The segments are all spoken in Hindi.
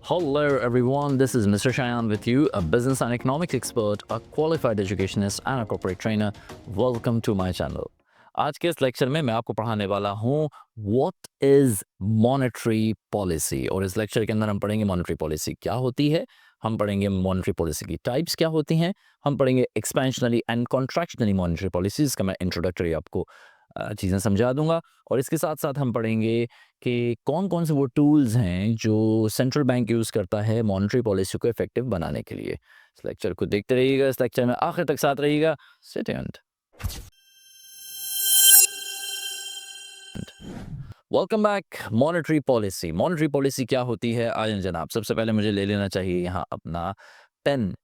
Hello everyone, this is Mr. Shayan with you, a business and economics expert, a qualified educationist and a corporate trainer. Welcome to my channel. आज के इस लेक्चर में मैं आपको पढ़ाने वाला हूँ व्हाट इज मॉनेटरी पॉलिसी और इस लेक्चर के अंदर हम पढ़ेंगे मॉनेटरी पॉलिसी क्या होती है, हम पढ़ेंगे मॉनेटरी पॉलिसी की टाइप्स क्या होती हैं, हम पढ़ेंगे एक्सपेंशनली एंड कॉन्ट्रैक्शनली मॉनेटरी पॉलिसीज का मैं इंट्रोडक्टरी आपको चीज़ें समझा दूंगा और इसके साथ साथ हम पढ़ेंगे कि कौन कौन से वो टूल्स हैं जो सेंट्रल बैंक यूज़ करता है मॉनेटरी पॉलिसी को इफेक्टिव बनाने के लिए। इस लेक्चर को देखते रहिएगा, इस लेक्चर में आखिर तक साथ रहिएगा। Stay tuned. Welcome back. Monetary policy क्या होती है? आजन जनाब, सबसे पहले मुझे ले लेना चाहिए यहाँ अपना पेन।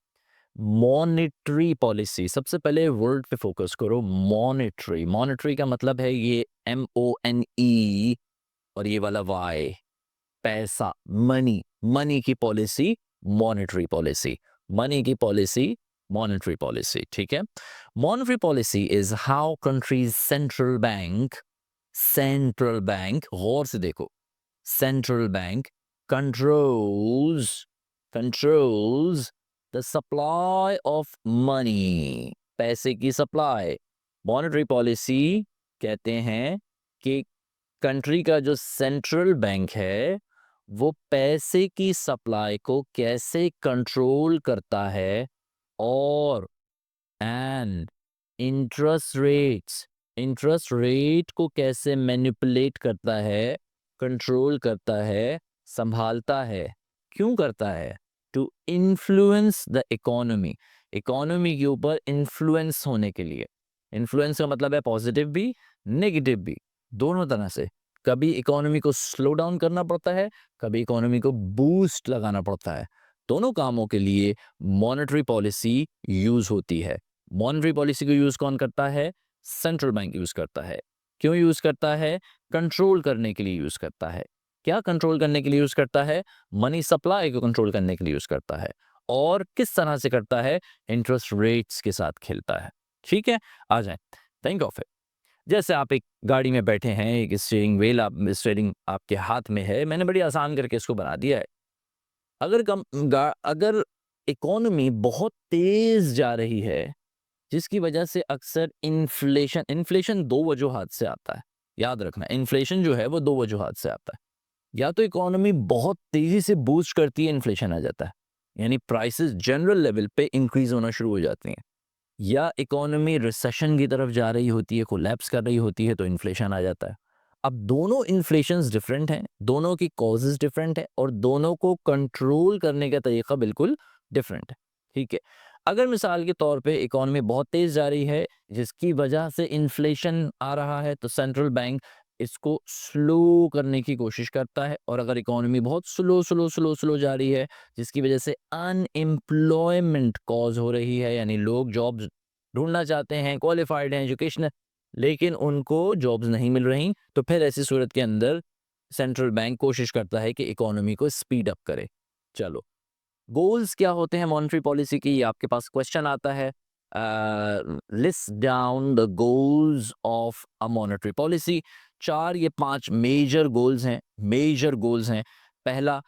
मॉनेटरी पॉलिसी, सबसे पहले वर्ड पे फोकस करो। मॉनेटरी का मतलब है ये MONE और ये वाला वाई, पैसा, मनी की पॉलिसी मॉनेटरी पॉलिसी, मनी की पॉलिसी मॉनेटरी पॉलिसी। ठीक है। Monetary policy is how countries central bank, गौर से देखो, central bank controls the supply of money, पैसे की सप्लाई। मॉनेटरी पॉलिसी कहते हैं कि कंट्री का जो सेंट्रल बैंक है वो पैसे की सप्लाई को कैसे कंट्रोल करता है और एंड इंटरेस्ट रेट को कैसे मैनिपुलेट करता है, कंट्रोल करता है, संभालता है। क्यों करता है? टू इन्फ्लुएंस द इकोनॉमी के ऊपर इन्फ्लुएंस होने के लिए। इन्फ्लुएंस का मतलब है पॉजिटिव भी नेगेटिव भी, दोनों तरह से। कभी इकोनॉमी को स्लो डाउन करना पड़ता है, कभी इकोनॉमी को बूस्ट लगाना पड़ता है। दोनों कामों के लिए मॉनेटरी पॉलिसी यूज होती है। मॉनेटरी पॉलिसी को यूज कौन करता है? सेंट्रल बैंक यूज करता है। क्यों यूज करता है? कंट्रोल करने के लिए यूज करता है। क्या कंट्रोल करने के लिए यूज करता है? मनी सप्लाई को कंट्रोल करने के लिए यूज करता है। और किस तरह से करता है? इंटरेस्ट रेट्स के साथ खेलता है। ठीक है, आ जाए। थिंक ऑफ इट, जैसे आप एक गाड़ी में बैठे हैं, एक स्टीयरिंग आपके हाथ में है। मैंने बड़ी आसान करके इसको बना दिया है। अगर इकोनॉमी बहुत तेज जा रही है, जिसकी वजह से अक्सर इन्फ्लेशन दो वजूहात से आता है। याद रखना, इन्फ्लेशन जो है वो दो वजूहात से आता है। या तो इकोनॉमी बहुत तेजी से बूस्ट करती है, इन्फ्लेशन आ जाता है, यानी प्राइसेस जनरल लेवल पे इंक्रीज होना शुरू हो जाती हैं। या इकोनॉमी रिसेशन की तरफ जा रही होती है, कोलैप्स कर रही होती है, तो इन्फ्लेशन आ जाता है। अब दोनों इन्फ्लेशंस डिफरेंट हैं, दोनों की कॉजेज डिफरेंट है और दोनों को कंट्रोल करने का तरीका बिल्कुल डिफरेंट है। ठीक है। अगर मिसाल के तौर पे इकोनॉमी बहुत तेज जा रही है, जिसकी वजह से इन्फ्लेशन आ रहा है, तो सेंट्रल बैंक इसको स्लो करने की कोशिश करता है। और अगर इकोनॉमी बहुत स्लो जा रही है, जिसकी वजह से अनएम्प्लॉयमेंट कॉज हो रही है, यानी लोग जॉब्स ढूंढना चाहते हैं, क्वालिफाइड हैं, एजुकेशन, लेकिन उनको जॉब्स नहीं मिल रही, तो फिर ऐसी सूरत के अंदर सेंट्रल बैंक कोशिश करता है कि इकोनॉमी को स्पीड अप करे। चलो, गोल्स क्या होते हैं मॉनेटरी पॉलिसी की? आपके पास क्वेश्चन आता है, list down the goals of a monetary policy. 4 ये 5 मेजर गोल्स हैं। पहला,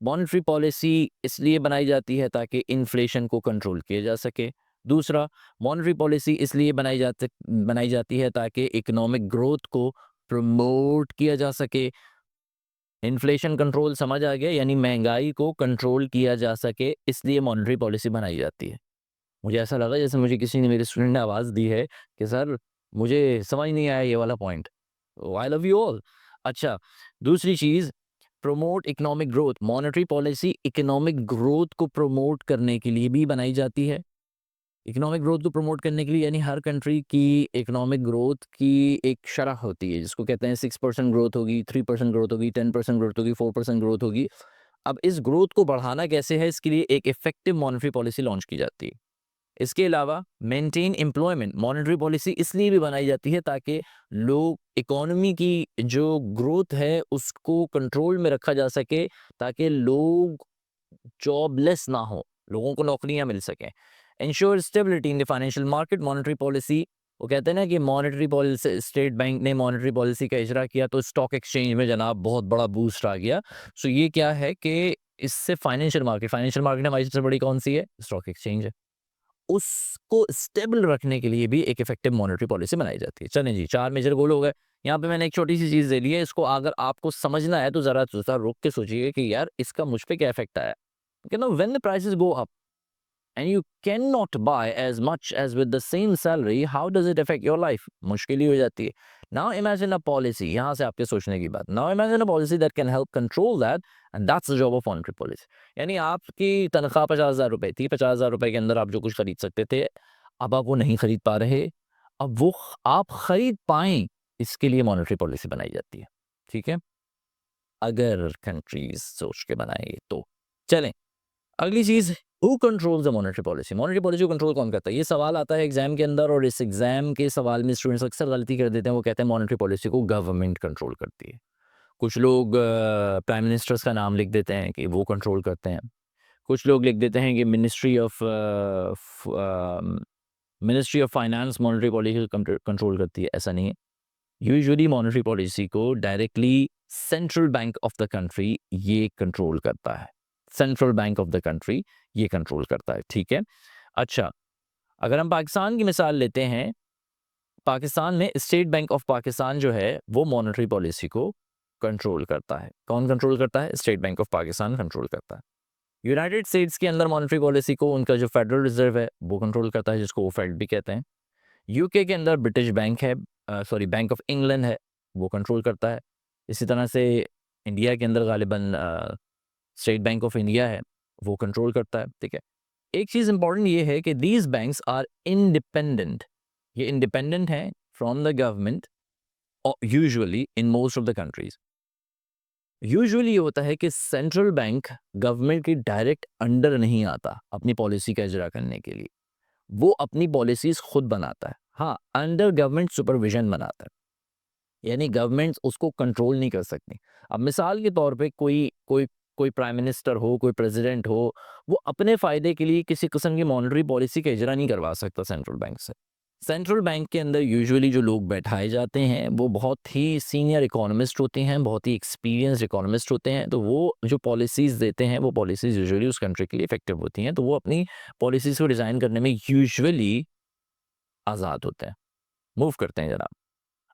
मॉनेटरी पॉलिसी इसलिए बनाई जाती है ताकि इन्फ्लेशन को कंट्रोल किया जा सके। दूसरा, मॉनेटरी पॉलिसी इसलिए बनाई जाती है ताकि इकोनॉमिक ग्रोथ को प्रमोट किया जा सके। इन्फ्लेशन कंट्रोल समझ आ गया, यानी महंगाई को कंट्रोल किया जा सके, इसलिए मॉनेटरी पॉलिसी बनाई जाती है। मुझे ऐसा लगा जैसे मुझे किसी ने, मेरे स्टूडेंट ने आवाज़ दी है कि सर मुझे समझ नहीं आया ये वाला point. I love you all. अच्छा, दूसरी चीज़, promote economic growth. Monetary policy economic growth को प्रमोट करने के लिए भी बनाई जाती है। इकोनॉमिक ग्रोथ को प्रमोट करने के लिए, यानी हर कंट्री की इकोनॉमिक ग्रोथ की एक शरह होती है, जिसको कहते हैं 6% ग्रोथ होगी, 3% ग्रोथ होगी, 10% ग्रोथ होगी, 4% ग्रोथ होगी। अब इस ग्रोथ को बढ़ाना कैसे है, इसके लिए एक इफेक्टिव मॉनेटरी पॉलिसी लॉन्च की जाती है। इसके अलावा मेंटेन एम्प्लॉयमेंट, मॉनेटरी पॉलिसी इसलिए भी बनाई जाती है ताकि लोग, इकोनॉमी की जो ग्रोथ है उसको कंट्रोल में रखा जा सके, ताकि लोग जॉबलेस ना हो, लोगों को नौकरियां मिल सकें। Ensure stability in the financial market. Monetary policy, वो कहते हैं ना कि मॉनेटरी पॉलिसी, स्टेट बैंक ने मॉनेटरी पॉलिसी का इजरा किया तो स्टॉक एक्सचेंज में जनाब बहुत बड़ा बूस्ट आ गया। सो ये क्या है कि इससे फाइनेंशियल मार्केट हमारी सबसे बड़ी कौन सी है? स्टॉक एक्सचेंज है। उसको स्टेबल रखने के लिए भी एक इफेक्टिव मॉनेटरी पॉलिसी बनाई जाती है। चलें जी, 4 मेजर गोल हो गए। यहाँ पे मैंने एक छोटी-सी चीज़ दे दी है, इसको अगर आपको समझना है तो ज़रा रुक के सोचिए कि यार इसका मुझ पे क्या इफ़ेक्ट आया? You know when the prices go up and you cannot buy as much as with the same salary, how does it affect your life? मुश्किल ही हो जाती है। Now imagine a policy, यहाँ से आपके सोचने की बात। Now imagine a policy that can help control that and that's the job of monetary policy. यानी आपकी तनख्वाह 50,000 रुपए थी, 50,000 रुपए के अंदर आप जो कुछ खरीद सकते थे, अब आप वो नहीं खरीद पा रहे। अब वो आप खरीद पाएँ, इसके लिए मॉनेटरी पॉलिसी बनाई जाती है। ठीक है? अगर कंट्रीज़ सोच के बनाएँगे तो। चलें, अगली चीज़, who controls the monetary policy? Monetary policy को कंट्रोल कौन करता है? ये सवाल आता है एग्जाम के अंदर और इस एग्जाम के सवाल में स्टूडेंट्स अक्सर गलती कर देते हैं। वो कहते हैं मॉनेटरी पॉलिसी को गवर्नमेंट कंट्रोल करती है। कुछ लोग प्राइम मिनिस्टर्स का नाम लिख देते हैं कि वो कंट्रोल करते हैं। कुछ लोग लिख देते हैं कि ministry of finance monetary policy को कंट्रोल करती है। ऐसा नहीं है। यूजुअली मॉनेटरी पॉलिसी को directly central bank of the country ये कंट्रोल करता है। Central bank of the country ये कंट्रोल करता है। ठीक है? अच्छा, अगर हम पाकिस्तान की मिसाल लेते हैं, पाकिस्तान में स्टेट बैंक ऑफ पाकिस्तान जो है वो मॉनेटरी पॉलिसी को कंट्रोल करता है। कौन कंट्रोल करता है? State bank of Pakistan control करता है। यूनाइटेड स्टेट्स के अंदर मॉनेटरी पॉलिसी को उनका जो फेडरल रिजर्व है वो कंट्रोल करता है, जिसको वो फेड भी कहते हैं। यूके के अंदर ब्रिटिश बैंक है, बैंक ऑफ इंग्लैंड है, वो कंट्रोल करता है। इसी तरह से इंडिया के अंदर गालिबन स्टेट बैंक ऑफ इंडिया है, वो कंट्रोल करता है। ठीक है? एक चीज़ इंपॉर्टेंट ये है कि दीज बैंक्स आर इंडिपेंडेंट। ये इंडिपेंडेंट हैं from the government usually in most of the countries. Usually ये होता है कि सेंट्रल बैंक गवर्नमेंट के डायरेक्ट अंडर नहीं आता अपनी पॉलिसी का इजरा करने के लिए। वो अपनी पॉलिसीज खुद बनाता है। हाँ, अंडर गवर्नमेंट सुपरविजन बनाता है, यानी गवर्नमेंट उसको कंट्रोल नहीं कर सकती। अब मिसाल के तौर पे कोई कोई कोई प्राइम मिनिस्टर हो, कोई प्रेसिडेंट हो, वो अपने फ़ायदे के लिए किसी किस्म की मॉनेटरी पॉलिसी का इजरा नहीं करवा सकता सेंट्रल बैंक से। सेंट्रल बैंक के अंदर यूजुअली जो लोग बैठाए जाते हैं वो बहुत ही सीनियर इकोनॉमिस्ट होते हैं, बहुत ही एक्सपीरियंस्ड इकोनॉमिस्ट होते हैं। तो वो जो पॉलिसीज़ देते हैं वो पॉलिसीज़ यूजुअली उस कंट्री के लिए इफ़ेक्टिव होती हैं। तो वो अपनी पॉलिसीज़ को डिज़ाइन करने में यूजुअली आज़ाद होते हैं। मूव करते हैं जनाब।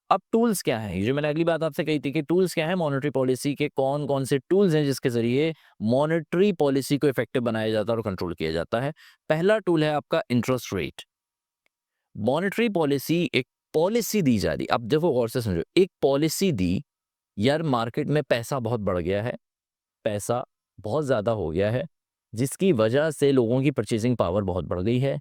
अब टूल्स क्या हैं? ये जो मैंने अगली बात आपसे कही थी कि टूल्स क्या हैं मॉनेटरी पॉलिसी के, कौन-कौन से टूल्स हैं जिसके ज़रिए मॉनेटरी पॉलिसी को इफ़ेक्टिव बनाया जाता है और कंट्रोल किया जाता है। पहला टूल है आपका इंटरेस्ट रेट। मॉनेटरी पॉलिसी एक पॉलिसी दी जा रही, अब देखो गौर से समझो, एक पॉलिसी दी, यार मार्केट में पैसा बहुत बढ़ गया है, पैसा बहुत ज़्यादा हो गया है, जिसकी वजह से लोगों की परचेजिंग पावर बहुत बढ़ गई है।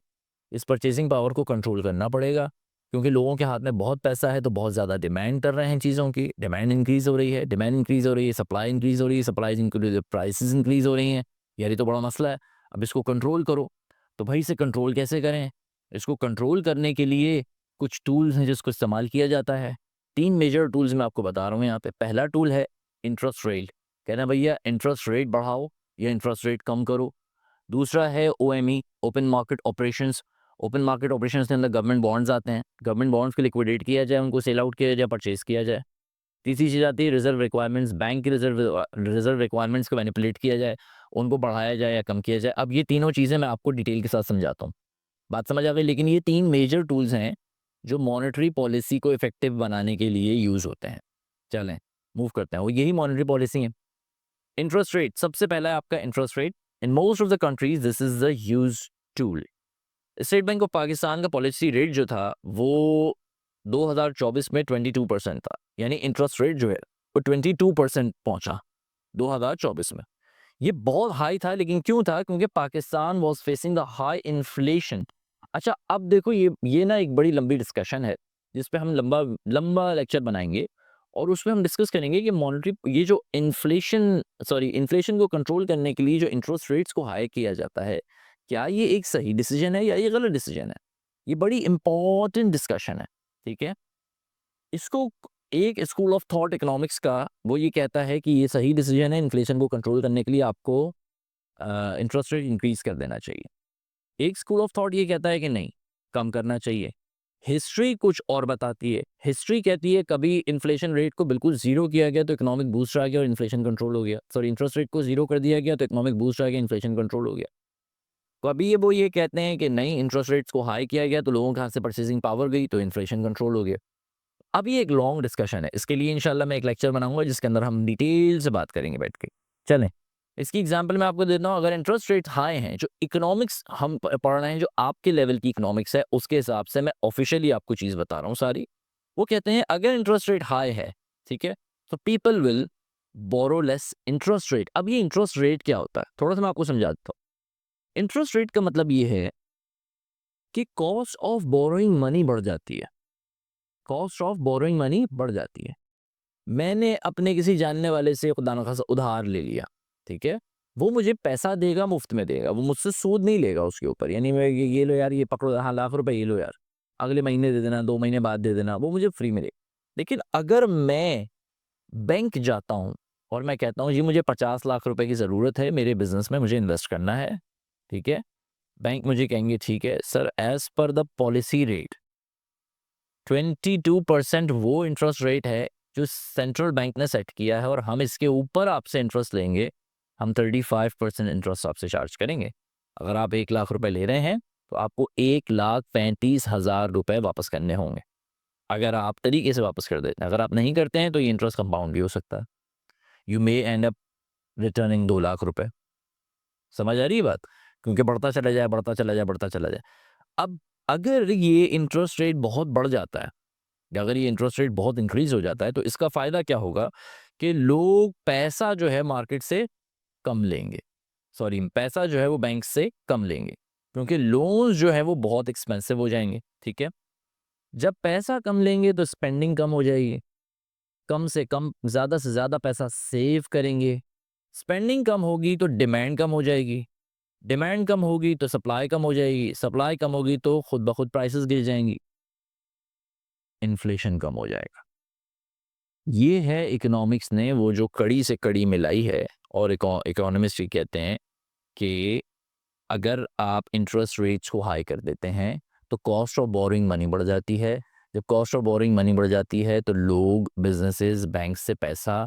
इस परचेजिंग पावर को कंट्रोल करना पड़ेगा, क्योंकि लोगों के हाथ में बहुत पैसा है तो बहुत ज़्यादा डिमांड कर रहे हैं चीज़ों की, डिमांड इंक्रीज़ हो रही है, डिमांड इंक्रीज़ हो रही है, सप्लाई इंक्रीज़ हो रही है, सप्लाई इंक्रीज़, प्राइसेस इंक्रीज़ हो रही हैं। यार ये तो बड़ा मसला है, अब इसको कंट्रोल करो। तो भाई इसे कंट्रोल कैसे करें? इसको कंट्रोल करने के लिए कुछ टूल्स हैं जिसको इस्तेमाल किया जाता है। 3 मेजर टूल्स मैं आपको बता रहा हूँ यहाँ पे। पहला टूल है इंटरेस्ट रेट, कहना भैया इंटरेस्ट रेट बढ़ाओ या इंटरेस्ट रेट कम करो। दूसरा है OME, open market operations. Open market operations के अंदर गवर्नमेंट बॉन्ड्स आते हैं, गवर्नमेंट बॉन्ड्स को लिक्विडेट किया जाए, उनको सेल आउट किया जाए, परचेज किया जाए। तीसरी चीज़ आती है रिजर्व रिक्वायरमेंट्स, बैंक की रिजर्व रिक्वायरमेंट्स को मैनिपुलेट किया जाए, उनको बढ़ाया जाए या कम किया जाए। अब ये तीनों चीज़ें मैं आपको डिटेल के साथ समझाता हूँ। बात समझ आ गई? लेकिन ये 3 मेजर टूल्स हैं जो मॉनेटरी पॉलिसी को इफेक्टिव बनाने के लिए यूज़ होते हैं। चलें मूव करते हैं, वो यही मॉनेटरी पॉलिसी है। इंटरेस्ट रेट, सबसे पहला है आपका interest rate. In most of the countries this is the used tool. State bank of Pakistan का पॉलिसी रेट जो था वो 2024 में 22% था, यानी इंटरेस्ट रेट जो है वो 22% पहुंचा 2024 में। ये बहुत हाई था, लेकिन क्यों था? क्योंकि Pakistan was facing the high inflation. अच्छा, अब देखो ये ना एक बड़ी लंबी डिस्कशन है जिस पे हम लंबा लंबा लेक्चर बनाएंगे और उसमें हम डिस्कस करेंगे कि मॉनेटरी ये जो इन्फ्लेशन को कंट्रोल करने के लिए जो इंटरेस्ट रेट्स को हाई किया जाता है, क्या ये एक सही डिसीजन है या ये गलत डिसीजन है? ये बड़ी इंपॉर्टेंट डिस्कशन है। ठीक है? इसको एक स्कूल ऑफ थॉट इकोनॉमिक्स का वो ये कहता है कि ये सही डिसीजन है, इन्फ्लेशन को कंट्रोल करने के लिए आपको इंटरेस्ट रेट इंक्रीज कर देना चाहिए। एक स्कूल ऑफ थॉट ये कहता है कि नहीं, कम करना चाहिए। हिस्ट्री कुछ और बताती है। हिस्ट्री कहती है कभी इन्फ्लेशन रेट को बिल्कुल ज़ीरो किया गया तो इकोनॉमिक बूस्ट आ गया और इन्फ्लेशन कंट्रोल हो गया। सॉरी, इंटरेस्ट रेट को ज़ीरो कर दिया गया तो इकोनॉमिक बूस्ट आ गया, इन्फ्लेशन कंट्रोल हो गया। कभी ये कहते हैं कि नहीं, इंटरेस्ट रेट्स को हाई किया गया तो लोगों के हाथ से परचेसिंग पावर गई तो इन्फ्लेशन कंट्रोल हो गया। अब ये एक लॉन्ग डिस्कशन है। इसके लिए इंशाल्लाह मैं एक लेक्चर बनाऊंगा जिसके अंदर हम डिटेल से बात करेंगे बैठ के। चलें, इसकी एग्जांपल मैं आपको देता हूँ। अगर इंटरेस्ट रेट हाई हैं, जो इकोनॉमिक्स हम पढ़ रहे हैं, जो आपके लेवल की इकोनॉमिक्स है, उसके हिसाब से मैं ऑफिशियली आपको चीज़ बता रहा हूँ सारी। वो कहते हैं अगर इंटरेस्ट रेट हाई है, ठीक है, तो people will borrow less interest rate. अब ये इंटरेस्ट रेट क्या होता है, थोड़ा सा मैं आपको समझा देता हूँ। इंटरेस्ट रेट का मतलब ये है कि कॉस्ट ऑफ बोरोइंग मनी बढ़ जाती है। कॉस्ट ऑफ बोरोइंग मनी बढ़ जाती है। मैंने अपने किसी जानने वाले से खुदा न खासा उधार ले लिया, ठीक है? वो मुझे पैसा देगा, मुफ्त में देगा, वो मुझसे सूद नहीं लेगा उसके ऊपर। यानी मैं ये लो यार, ये पकड़ो, हाँ, लाख रुपए ये लो यार, अगले महीने दे देना, 2 महीने बाद दे देना, वो मुझे फ्री में देगा। लेकिन अगर मैं बैंक जाता हूँ और मैं कहता हूँ जी मुझे 50 लाख रुपए की ज़रूरत है, मेरे बिज़नेस में मुझे इन्वेस्ट करना है, ठीक है? बैंक मुझे कहेंगे ठीक है sir, as per the policy rate 22% वो इंटरेस्ट रेट है जो सेंट्रल बैंक ने सेट किया है और हम इसके ऊपर आपसे इंटरेस्ट लेंगे। हम 35% इंटरेस्ट आपसे चार्ज करेंगे। अगर आप 1 लाख रुपए ले रहे हैं तो आपको 1,35,000 रुपए वापस करने होंगे, अगर आप तरीके से वापस कर देते हैं। अगर आप नहीं करते हैं तो ये इंटरेस्ट कंपाउंड भी हो सकता है। You may and up returning 2 lakh रुपए। समझ आ रही है बात? क्योंकि बढ़ता चला जाए, बढ़ता चला जाए, बढ़ता चला जाए। अब अगर ये इंटरेस्ट रेट बहुत बढ़ जाता है, अगर ये इंटरेस्ट रेट बहुत इंक्रीज हो जाता है, तो इसका फ़ायदा क्या होगा कि लोग पैसा जो है मार्केट से कम लेंगे। सॉरी, पैसा जो है वो बैंक से कम लेंगे, क्योंकि लोन्स जो है वो बहुत एक्सपेंसिव हो जाएंगे, ठीक है? जब पैसा कम लेंगे तो स्पेंडिंग कम हो जाएगी, कम से कम ज़्यादा से ज़्यादा पैसा सेव करेंगे। स्पेंडिंग कम होगी तो डिमांड कम हो जाएगी, डिमांड कम होगी तो सप्लाई कम हो जाएगी, सप्लाई कम होगी तो खुद ब खुद प्राइसेस गिर जाएंगी, इन्फ्लेशन कम हो जाएगा। ये है इकोनॉमिक्स ने वो जो कड़ी से कड़ी मिलाई है। और इकोनॉमिस्ट ये कहते हैं कि अगर आप इंटरेस्ट रेट्स को हाई कर देते हैं तो कॉस्ट ऑफ बोरिंग मनी बढ़ जाती है। जब कॉस्ट ऑफ बोरिंग मनी बढ़ जाती है तो लोग, बिजनेसेस बैंक से पैसा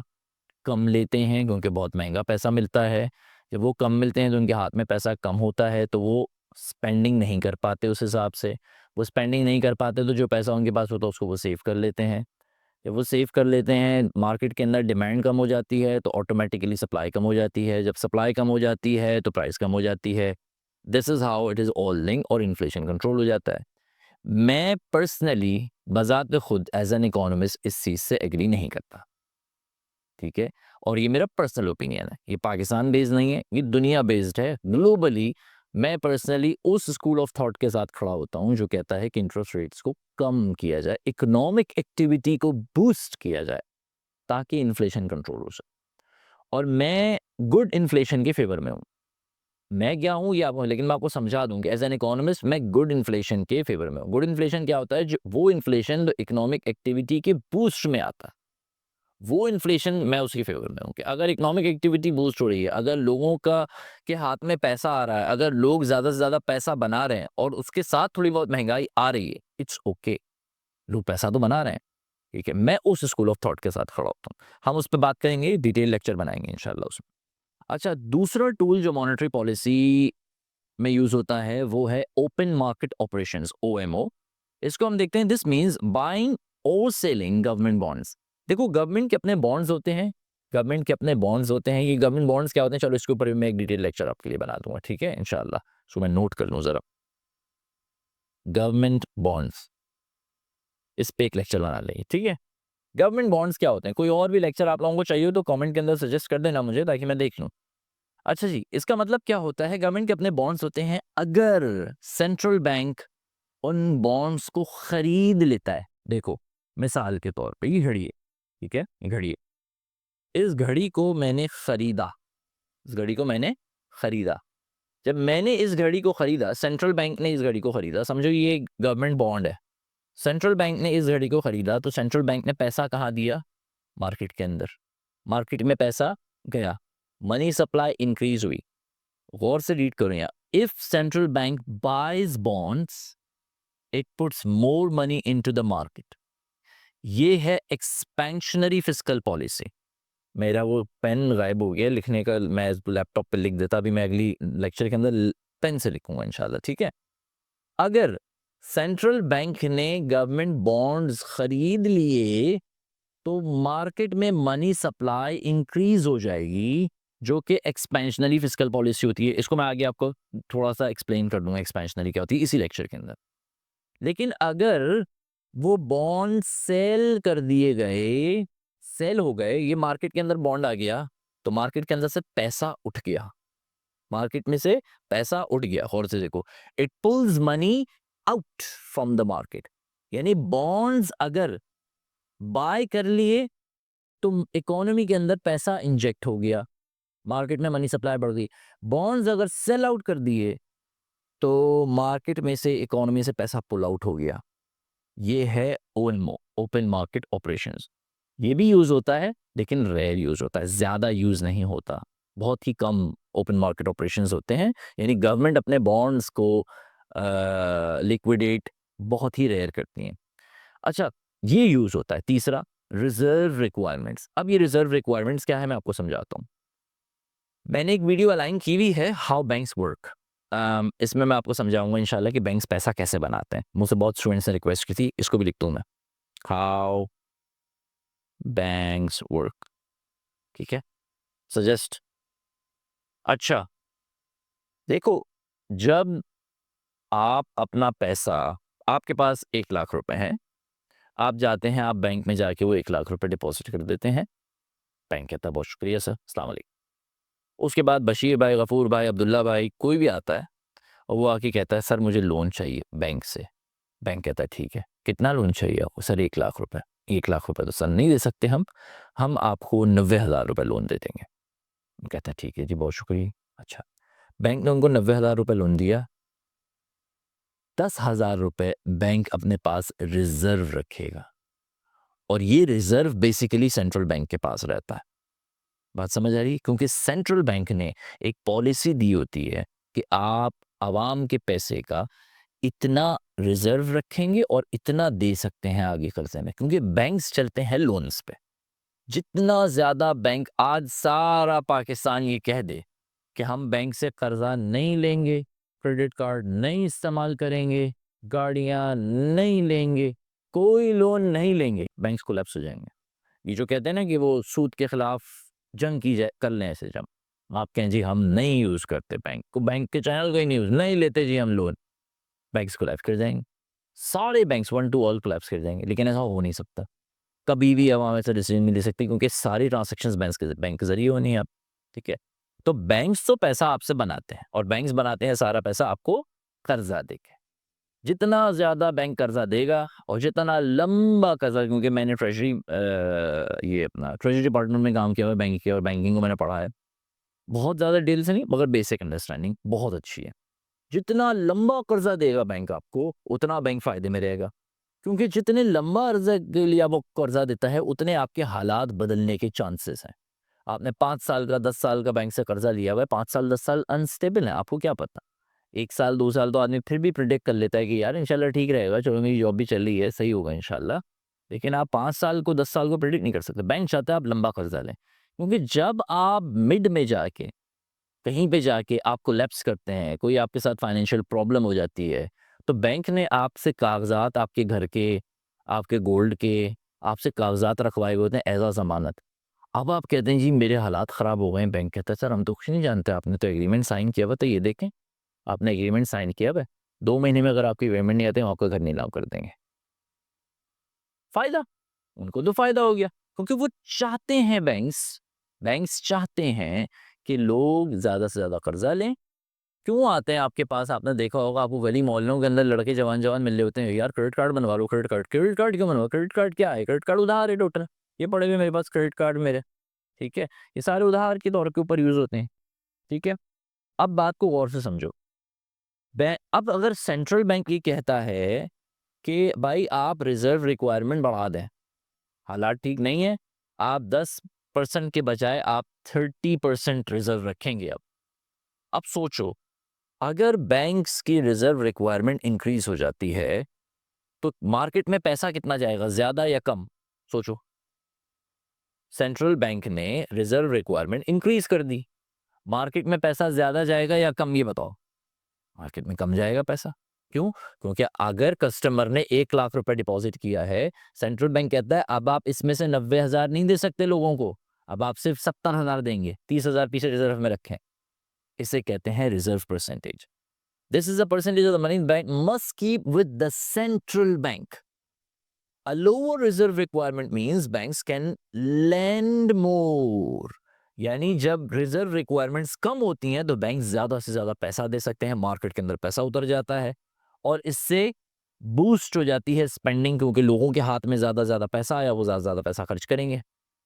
कम लेते हैं क्योंकि बहुत महंगा पैसा मिलता है। जब वो कम मिलते हैं तो उनके हाथ में पैसा कम होता है, तो वो स्पेंडिंग नहीं कर पाते उस हिसाब से। वो स्पेंडिंग नहीं कर पाते तो जो पैसा उनके पास होता है उसको वो सेव कर लेते हैं। जब वो सेव कर लेते हैं, मार्केट के अंदर डिमांड कम हो जाती है तो ऑटोमेटिकली सप्लाई कम हो जाती है। जब सप्लाई कम हो जाती है तो प्राइस कम हो जाती है। This is how it is all link, और इन्फ्लेशन कंट्रोल हो जाता है। मैं पर्सनली बज़ात खुद एज एन इकोनॉमिस्ट इस चीज़ से एग्री नहीं करता, ठीक है? और ये मेरा पर्सनल ओपिनियन है, ये पाकिस्तान बेस्ड नहीं है, ये दुनिया बेस्ड है। ग्लोबली मैं पर्सनली उस स्कूल ऑफ थॉट के साथ खड़ा होता हूँ जो कहता है कि इंटरेस्ट रेट्स को कम किया जाए, इकोनॉमिक एक्टिविटी को बूस्ट किया जाए ताकि इन्फ्लेशन कंट्रोल हो सके। और मैं गुड इन्फ्लेशन के फेवर में हूँ। मैं क्या हूँ ये आपको, लेकिन मैं आपको समझा दूँ कि एज एन इकोनॉमिस्ट मैं गुड इन्फ्लेशन के फेवर में हूँ। गुड इन्फ्लेशन क्या होता है? जो वो इन्फ्लेशन जो इकोनॉमिक एक्टिविटी के बूस्ट में आता है, वो इन्फ्लेशन मैं उसके फेवर में हूँ कि अगर इकोनॉमिक एक्टिविटी बूस्ट हो रही है, अगर लोगों का के हाथ में पैसा आ रहा है, अगर लोग ज़्यादा से ज़्यादा पैसा बना रहे हैं और उसके साथ थोड़ी बहुत महंगाई आ रही है, इट्स ओके। लोग पैसा तो बना रहे हैं, ठीक है? मैं उस स्कूल ऑफ थॉट के साथ खड़ा होता हूँ। हम उस पे बात करेंगे, डिटेल लेक्चर बनाएँगे इंशाल्लाह उसमें। अच्छा, दूसरा टूल जो मॉनेटरी पॉलिसी में यूज़ होता है वो है ओपन मार्केट ऑपरेशंस, ओएमओ। इसको हम देखते हैं। दिस मीन्स बाइंग और सेलिंग गवर्नमेंट बॉन्ड्स। देखो, गवर्नमेंट के अपने बॉन्ड्स होते हैं, गवर्नमेंट के अपने बॉन्ड्स होते हैं। ये गवर्नमेंट बॉन्ड्स क्या होते हैं, चलो इसके ऊपर भी मैं एक डिटेल लेक्चर आपके लिए बना दूंगा, ठीक है, इंशाल्लाह। सो मैं नोट कर लूँ ज़रा, गवर्नमेंट बॉन्ड्स, इस पे एक लेक्चर बना लेंगे, ठीक है? गवर्नमेंट बॉन्ड्स क्या होते हैं? कोई और भी लेक्चर आप लोगों को चाहिए हो तो कमेंट के अंदर सजेस्ट कर देना मुझे, ताकि मैं देख लूँ। अच्छा जी, इसका मतलब क्या होता है? गवर्नमेंट के अपने बॉन्ड्स होते हैं अगर सेंट्रल बैंक उन बॉन्ड्स को खरीद लेता है। देखो, मिसाल के तौर पे ये घड़ी है, ठीक है? ये घड़ी है। इस घड़ी को मैंने खरीदा, इस घड़ी को मैंने खरीदा। जब मैंने इस घड़ी को खरीदा, सेंट्रल बैंक ने इस घड़ी को खरीदा, समझो ये गवर्नमेंट बॉन्ड है। सेंट्रल बैंक ने इस घड़ी को खरीदा तो सेंट्रल बैंक ने पैसा कहाँ दिया? मार्केट के अंदर। मार्केट में पैसा गया, मनी सप्लाई इंक्रीज हुई। गौर से रीड करो यहाँ, if central bank buys bonds, it puts more money into the market. ये है एक्सपेंशनरी फिस्कल पॉलिसी। मेरा वो पेन गायब हो गया लिखने का, मैं लैपटॉप पे लिख देता, अभी मैं अगली लेक्चर के अंदर पेन से लिखूंगा इंशाल्लाह, ठीक है। अगर सेंट्रल बैंक ने गवर्नमेंट बॉन्ड्स खरीद लिए तो मार्केट में मनी सप्लाई इंक्रीज हो जाएगी, जो कि एक्सपेंशनरी फिस्कल पॉलिसी होती है। इसको मैं आगे आपको थोड़ा सा एक्सप्लेन कर दूंगा एक्सपेंशनरी क्या होती है इसी लेक्चर के अंदर। लेकिन अगर वो बॉन्ड सेल कर दिए गए, सेल हो गए, ये मार्केट के अंदर बॉन्ड आ गया, तो मार्केट के अंदर से पैसा उठ गया, मार्केट में से पैसा उठ गया। गौर से देखो, it pools money out from the market. यानी बॉन्ड्स अगर बाय कर लिए तो इकोनॉमी के अंदर पैसा इंजेक्ट हो गया, मार्केट में मनी सप्लाई बढ़ गई। बॉन्ड्स अगर सेल आउट कर दिए तो मार्केट में से, इकोनॉमी से पैसा पुल आउट हो गया। ये है ओएमओ, ओपन मार्केट ऑपरेशंस। ये भी यूज होता है लेकिन रेयर यूज होता है, ज्यादा यूज नहीं होता, बहुत ही कम ओपन मार्केट ऑपरेशंस होते हैं। यानी गवर्नमेंट अपने बॉन्ड्स को लिक्विडेट बहुत ही रेयर करती हैं। अच्छा, ये यूज होता है। तीसरा, रिजर्व रिक्वायरमेंट्स। अब ये रिजर्व रिक्वायरमेंट्स क्या है मैं आपको समझाता हूँ। मैंने एक वीडियो अलाइन की हुई है, हाउ बैंक्स वर्क। इसमें मैं आपको समझाऊंगा इंशाल्लाह कि बैंक्स पैसा कैसे बनाते हैं। मुझसे बहुत स्टूडेंट्स ने रिक्वेस्ट की थी, इसको भी लिख दूं मैं, हाउ बैंक्स वर्क, ठीक है, सजेस्ट। अच्छा देखो, जब आप अपना पैसा, आपके पास 1 लाख रुपए है, आप जाते हैं, आप बैंक में जाके वो 1 लाख रुपए डिपॉजिट कर देते हैं। बैंक कहता है बहुत शुक्रिया सर, अस्सलाम वालेकुम। उसके बाद बशीर भाई, गफूर भाई, अब्दुल्ला भाई, कोई भी आता है और वो आके कहता है सर मुझे लोन चाहिए बैंक से। बैंक कहता है ठीक है, कितना लोन चाहिए आपको? सर 1 लाख रुपए। 1 लाख रुपए तो सर नहीं दे सकते हम आपको 90,000 रुपए लोन दे देंगे। कहता है ठीक है जी, बहुत शुक्रिया। अच्छा, बैंक ने उनको 90,000 रुपए लोन दिया। 10,000 रुपए बैंक अपने पास रिजर्व रखेगा, और ये रिजर्व बेसिकली सेंट्रल बैंक के पास रहता है। बात समझ आ रही है? क्योंकि सेंट्रल बैंक ने एक पॉलिसी दी होती है कि आप आवाम के पैसे का इतना रिजर्व रखेंगे और इतना दे सकते हैं आगे कर्जे में, क्योंकि बैंक्स चलते हैं लोन्स पे। जितना ज्यादा बैंक, आज सारा पाकिस्तान ये कह दे कि हम बैंक से कर्जा नहीं लेंगे, क्रेडिट कार्ड नहीं इस्तेमाल करेंगे, गाड़ियां नहीं लेंगे, कोई लोन नहीं लेंगे, बैंक्स कोलैप्स हो जाएंगे। ये जो कहते हैं ना कि वो सूद के खिलाफ जंग की जाए, कर लें ऐसे जंग। आप कहें जी हम नहीं यूज करते बैंक को, बैंक के चैनल को ही नहीं यूज नहीं लेते जी हम लोन, बैंक्स कोलैप्स कर जाएंगे। सारे banks one two all collapse कर जाएंगे। लेकिन ऐसा हो नहीं सकता, कभी भी अवाम ऐसा डिसीजन नहीं ले सकते, क्योंकि सारी ट्रांजेक्शन्स बैंक के जरिए होनी है आप, ठीक है। तो बैंक्स तो पैसा आपसे बनाते हैं, और बैंक्स बनाते हैं सारा पैसा आपको कर्जा देके। जितना ज्यादा बैंक कर्जा देगा और जितना लंबा कर्जा, क्योंकि मैंने ट्रेजरी ये अपना ट्रेजरी डिपार्टमेंट में काम किया हुआ है, बैंक किया, और बैंकिंग को मैंने पढ़ा है, बहुत ज़्यादा डिटेल से नहीं मगर बेसिक अंडरस्टैंडिंग बहुत अच्छी है। जितना लंबा कर्जा देगा बैंक आपको, उतना बैंक फायदे में रहेगा, क्योंकि जितने लंबा अर्जा के लिए वो कर्जा देता है, उतने आपके हालात बदलने के चांसेस हैं। आपने 5 साल का 10 साल का बैंक से कर्जा लिया हुआ है, 5 साल 10 साल अनस्टेबल है, आपको क्या पता। 1 साल 2 साल तो आदमी फिर भी प्रिडिक्ट कर लेता है कि यार इंशाल्लाह ठीक रहेगा, चलो मेरी जॉब भी चल रही है, सही होगा इंशाल्लाह। लेकिन आप 5 साल को 10 साल को प्रिडिक्ट नहीं कर सकते। बैंक चाहता है आप लंबा कर्जा लें, क्योंकि जब आप मिड में जाके, कहीं पे जाके आप कोलैप्स करते हैं, कोई आपके साथ फाइनेंशियल प्रॉब्लम हो जाती है, तो बैंक ने आपसे कागजात, आपके घर के, आपके गोल्ड के, आपसे कागजात रखवाए हुए होते हैं एज अ जमानत। अब आप कहते हैं जी मेरे हालात ख़राब हो गए हैं, बैंक कहता है सर हम तो कुछ नहीं जानते, आपने तो एग्रीमेंट साइन किया हुआ, तो ये देखें आपने एग्रीमेंट साइन किया हुआ है, 2 महीने में अगर आपकी पेमेंट नहीं आते हम आपका घर नीलाम कर देंगे। फ़ायदा, उनको तो फ़ायदा हो गया, क्योंकि वो चाहते हैं, बैंक्स बैंक्स चाहते हैं कि लोग ज़्यादा से ज़्यादा कर्जा लें। क्यों आते हैं आपके पास? आपने देखा होगा, आपको गली मोहल्लों के अंदर लड़के जवान-जवान मिल रहे होते हैं, यार क्रेडिट कार्ड बनवा लो, क्रेडिट कार्ड क्यों बनवाओ? क्रेडिट कार्ड क्या है? क्रेडिट कार्ड उधार है टोटल। ये पड़े हुए मेरे पास क्रेडिट कार्ड मेरे, ठीक है? ये सारे उधार के तौर के ऊपर यूज़ होते हैं, ठीक है? अब बात को गौर से समझो। अब अगर सेंट्रल बैंक ये कहता है कि भाई आप रिजर्व रिक्वायरमेंट बढ़ा दें, हालात ठीक नहीं है, आप 10% के बजाय आप 30% रिजर्व रखेंगे अब। अब सोचो, अगर बैंक्स की रिजर्व रिक्वायरमेंट इंक्रीज हो जाती है, तो मार्केट में पैसा कितना जाएगा, ज्यादा या कम? सोचो। सेंट्रल बैंक ने रिजर्व रिक्वायरमेंट इंक्रीज कर दी, मार्केट में पैसा ज्यादा जाएगा या कम, ये बताओ? मार्केट में कम जाएगा पैसा। क्यों? क्योंकि अगर कस्टमर ने 1 लाख रुपए डिपॉजिट किया है, सेंट्रल बैंक कहता है अब आप इसमें से 90,000 नहीं दे सकते लोगों को, अब आप सिर्फ 70,000 देंगे, 30,000 पीछे रिजर्व में रखें। इसे कहते हैं reserve percentage. This is the percentage of the money bank must keep with the central bank. A lower reserve requirement means banks can lend more. यानी जब रिजर्व रिक्वायरमेंट्स कम होती हैं तो बैंक ज्यादा से ज्यादा पैसा दे सकते हैं, मार्केट के अंदर पैसा उतर जाता है और इससे बूस्ट हो जाती है स्पेंडिंग, क्योंकि लोगों के हाथ में ज्यादा पैसा आया, वो ज्यादा पैसा खर्च करेंगे।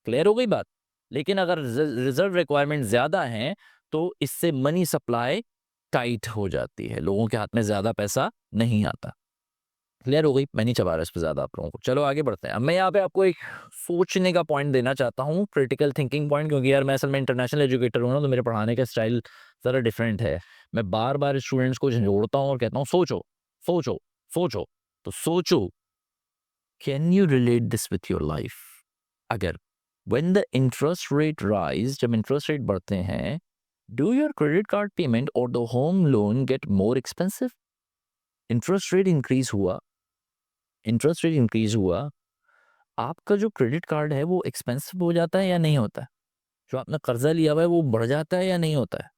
क्लियर हो गई बात? लेकिन अगर रिजर्व रिक्वायरमेंट ज्यादा है तो इससे मनी सप्लाई टाइट हो जाती है, लोगों के हाथ में ज्यादा पैसा नहीं आता। क्लियर हो गई? मैं नहीं चबा रहा इस पर ज्यादा आप लोगों को। चलो आगे बढ़ते हैं। अब मैं यहाँ पे आपको एक सोचने का पॉइंट देना चाहता हूँ, क्रिटिकल थिंकिंग पॉइंट, क्योंकि यार मैं असल में इंटरनेशनल एजुकेटर हूँ ना, तो मेरे पढ़ाने का स्टाइल ज़रा डिफरेंट है। मैं बार बार स्टूडेंट्स को झंझोड़ता हूँ और कहता हूँ सोचो सोचो सोचो। तो सोचो, can you relate this with your life? अगर when the interest rate rise, जब इंटरेस्ट रेट बढ़ते हैं, do your credit card payment और the home loan get more expensive? Interest rate increase हुआ, इंटरेस्ट रेट इंक्रीज हुआ, आपका जो क्रेडिट कार्ड है वो एक्सपेंसिव हो जाता है या नहीं होता है? जो आपने कर्जा लिया हुआ है वो बढ़ जाता है या नहीं होता है?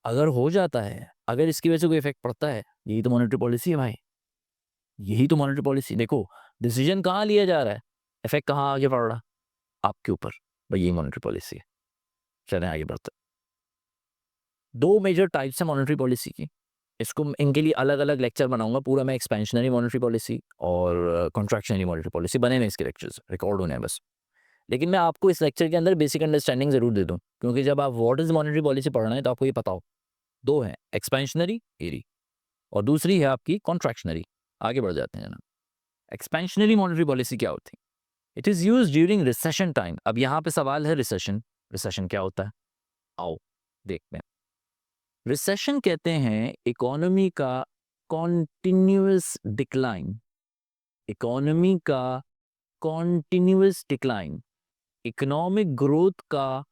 अगर हो जाता है, अगर इसकी वजह से कोई इफेक्ट पड़ता है, यही तो मॉनेटरी पॉलिसी है भाई, यही तो मॉनेटरी पॉलिसी। देखो डिसीजन कहाँ लिया जा रहा है, इफेक्ट कहाँ आगे पड़ रहा है? आपके ऊपर। भाई यही मॉनेटरी पॉलिसी है। चलें आगे बढ़ते हैं। दो मेजर टाइप्स है मॉनेटरी पॉलिसी की, इसको इनके लिए अलग अलग लेक्चर बनाऊंगा पूरा मैं। एक्सपेंशनरी मॉनेटरी पॉलिसी और कॉन्ट्रैक्शनरी मॉनेटरी पॉलिसी बने हैं इसके लेक्चर्स, रिकॉर्ड होने हैं बस। लेकिन मैं आपको इस लेक्चर के अंदर बेसिक अंडरस्टैंडिंग जरूर दे दूं, क्योंकि जब आप व्हाट इज मॉनेटरी पॉलिसी पढ़ रहे हैं तो आपको ये पता हो। दो हैं, एक्सपेंशनरी एरी और दूसरी है आपकी कॉन्ट्रैक्शनरी। आगे बढ़ जाते हैं ना। एक्सपेंशनरी मॉनेटरी पॉलिसी क्या होती है? It is use during recession time. अब यहाँ पे सवाल है रिसेशन, रिसेशन क्या होता है? आओ देखते हैं। रिसेशन कहते हैं इकोनॉमी का कॉन्टिन्यूअस डिक्लाइन, इकोनॉमी का कॉन्टिन्यूअस डिक्लाइन, इकोनॉमिक ग्रोथ का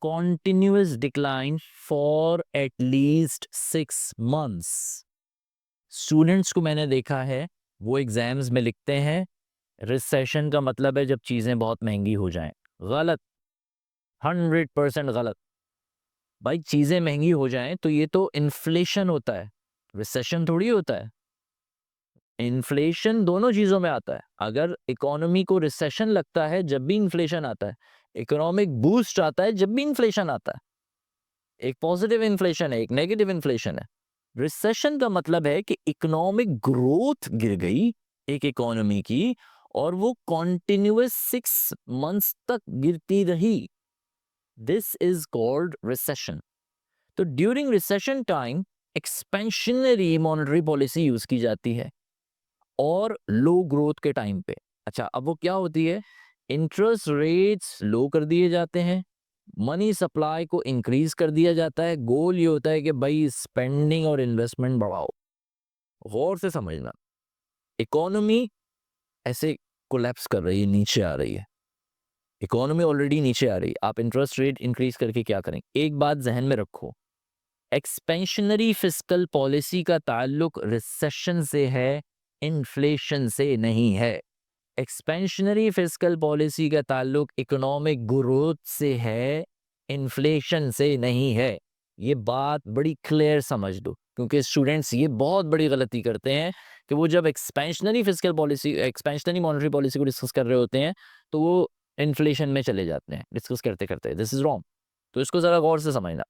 continuous decline for at least 6 months। Students को मैंने देखा है वो एग्जाम्स में लिखते हैं रिसेशन का मतलब है जब चीजें बहुत महंगी हो जाएं। गलत, 100% गलत। भाई चीजें महंगी हो जाएं तो ये तो इन्फ्लेशन होता है, रिसेशन थोड़ी होता है। इन्फ्लेशन दोनों चीजों में आता है। अगर इकोनॉमी को रिसेशन लगता है जब भी इन्फ्लेशन आता है, इकोनॉमिक बूस्ट आता है जब भी इन्फ्लेशन आता है। एक पॉजिटिव इन्फ्लेशन है, एक नेगेटिव इन्फ्लेशन है। रिसेशन का मतलब है कि इकोनॉमिक ग्रोथ गिर गई एक इकोनॉमी की और वो कॉन्टिन्यूअस 6 months तक गिरती रही। This is called recession. तो during recession time expansionary monetary policy use की जाती है और लो ग्रोथ के टाइम पे। अच्छा अब वो क्या होती है? इंटरेस्ट रेट्स लो कर दिए जाते हैं, मनी सप्लाई को इंक्रीज कर दिया जाता है। गोल ये होता है कि भाई स्पेंडिंग और इन्वेस्टमेंट बढ़ाओ। गौर से समझना, इकोनॉमी ऐसे कोलैप्स कर रही है, नीचे आ रही है, इकोनॉमी ऑलरेडी नीचे आ रही है, आप इंटरेस्ट रेट इंक्रीज करके क्या करेंगे? एक बात जहन में रखो, एक्सपेंशनरी फिस्कल पॉलिसी का ताल्लुक रिसेशन से है, इन्फ्लेशन से नहीं है। एक्सपेंशनरी फिस्कल पॉलिसी का ताल्लुक इकोनॉमिक ग्रोथ से है, इन्फ्लेशन से नहीं है। ये बात बड़ी क्लियर समझ दो, क्योंकि स्टूडेंट्स ये बहुत बड़ी गलती करते हैं कि वो जब expansionary fiscal policy, expansionary monetary policy को डिस्कस कर रहे होते हैं तो वो इन्फ्लेशन में चले जाते हैं डिस्कस करते करते। This is wrong. तो इसको जरा गौर से समझना।